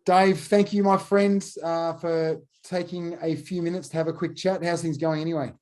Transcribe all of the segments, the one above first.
Dave, thank you, my friends, for taking a few minutes to have a quick chat. How's things going anyway?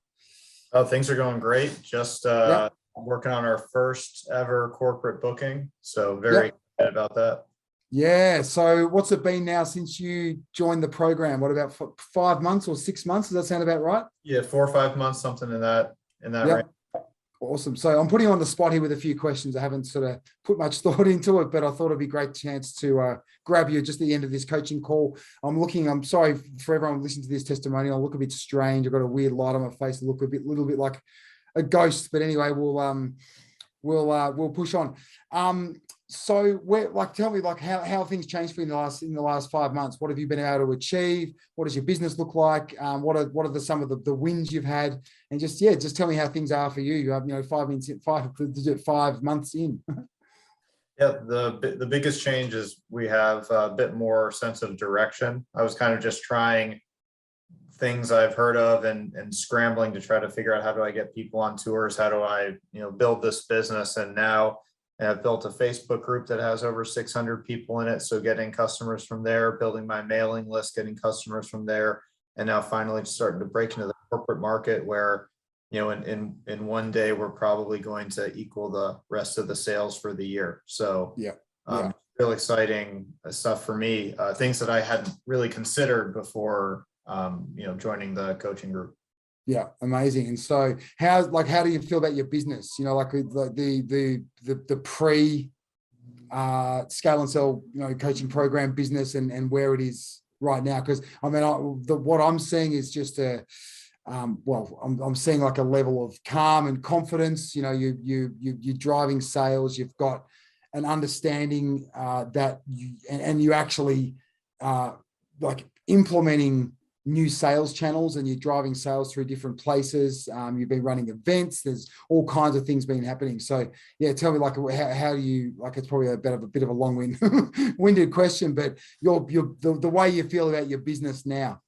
Oh, things are going great. Just Yep, working on our first ever corporate booking. So very yep. excited about that. Yeah. So what's it been now since you joined the program? What about 5 months or 6 months? Does that sound about right? Yeah, 4 or 5 months, something in that range. Yep. Awesome. So I'm putting you on the spot here with a few questions. I haven't sort of put much thought into it, but I thought it'd be a great chance to grab you just at the end of this coaching call. I'm sorry for everyone listening to this testimonial. I look a bit strange. I've got a weird light on my face. I look little bit like a ghost, but anyway, we'll push on. So tell me how things changed for you in the last 5 months. What have you been able to achieve? What does your business look like? What are some of the wins you've had? And just tell me how things are for you. You have 5 months in. Yeah, the biggest change is we have a bit more sense of direction. I was kind of just trying things I've heard of and scrambling to try to figure out how do I get people on tours? How do I, build this business? And now I've built a Facebook group that has over 600 people in it. So getting customers from there, building my mailing list, getting customers from there, and now finally starting to break into the corporate market where, in one day we're probably going to equal the rest of the sales for the year. So Yeah. Yeah. real exciting stuff for me. Things that I hadn't really considered before, joining the coaching group. Yeah, amazing. And so how do you feel about your business? Like the pre scale and sell, coaching program business and where it is right now. Because I mean, what I'm seeing is just I'm seeing like a level of calm and confidence. You're driving sales. You've got an understanding that you actually like implementing new sales channels, and you're driving sales through different places. You've been running events. There's all kinds of things been happening. So yeah, tell me how do you it's probably a bit of a long-winded question, but the way you feel about your business now.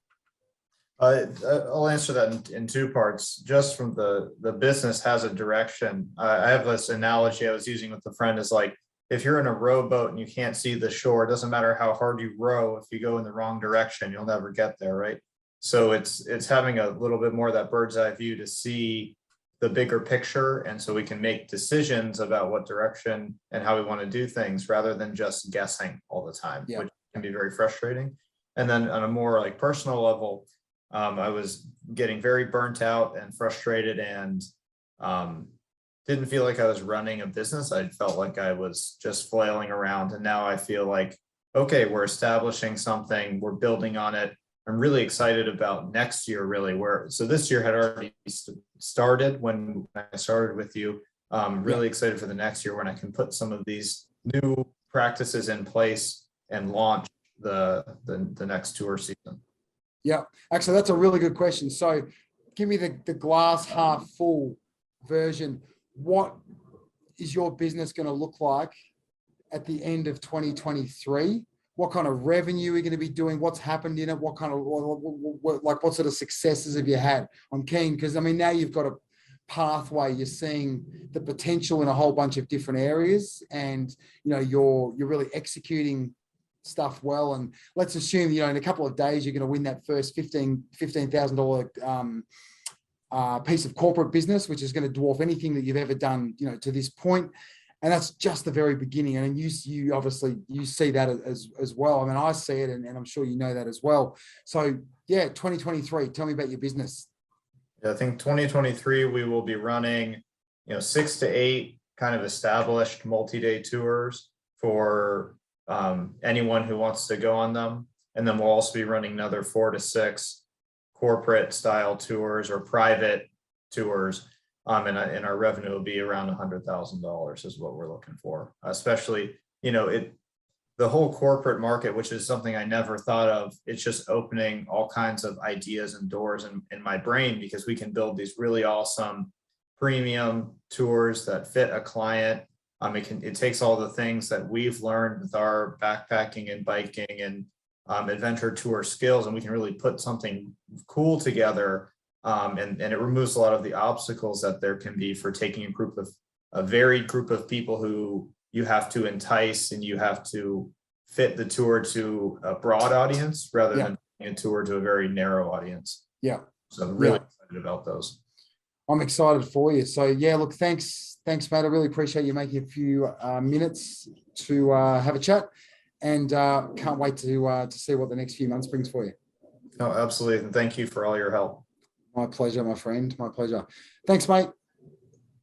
I'll answer that in two parts. Just from the business has a direction. I have this analogy I was using with a friend is like, if you're in a rowboat and you can't see the shore, it doesn't matter how hard you row. If you go in the wrong direction, you'll never get there, right? So it's having a little bit more of that bird's eye view to see the bigger picture. And so we can make decisions about what direction and how we want to do things rather than just guessing all the time, which can be very frustrating. And then on a more like personal level, I was getting very burnt out and frustrated and didn't feel like I was running a business. I felt like I was just flailing around. And now I feel like, okay, we're establishing something, we're building on it. I'm really excited about next year, really, so this year had already started when I started with you. Really excited for the next year when I can put some of these new practices in place and launch the next tour season. Yeah, actually, that's a really good question. So give me the glass half full version. What is your business going to look like at the end of 2023? What kind of revenue are you going to be doing? What's happened in it? What sort of successes have you had? I'm keen because I mean, now you've got a pathway. You're seeing the potential in a whole bunch of different areas, and you're really executing stuff well. And let's assume in a couple of days you're going to win that first $15,000 piece of corporate business, which is going to dwarf anything that you've ever done to this point. And that's just the very beginning. And you obviously see that as well. I mean, I see it, and I'm sure you know that as well. So yeah, 2023, tell me about your business. Yeah, I think 2023 we will be running 6 to 8 kind of established multi-day tours for anyone who wants to go on them. And then we'll also be running another 4 to 6 corporate style tours or private tours. And our revenue will be around $100,000 is what we're looking for, especially, the whole corporate market, which is something I never thought of. It's just opening all kinds of ideas and doors in my brain, because we can build these really awesome premium tours that fit a client. It takes all the things that we've learned with our backpacking and biking and adventure tour skills, and we can really put something cool together. And it removes a lot of the obstacles that there can be for taking a varied group of people who you have to entice and you have to fit the tour to a broad audience rather Yeah. than a tour to a very narrow audience. Yeah. So I'm really Yeah. excited about those. I'm excited for you. So yeah, look, thanks, mate. I really appreciate you making a few minutes to have a chat, and can't wait to see what the next few months brings for you. No, absolutely. And thank you for all your help. My pleasure, my friend. My pleasure. Thanks, mate.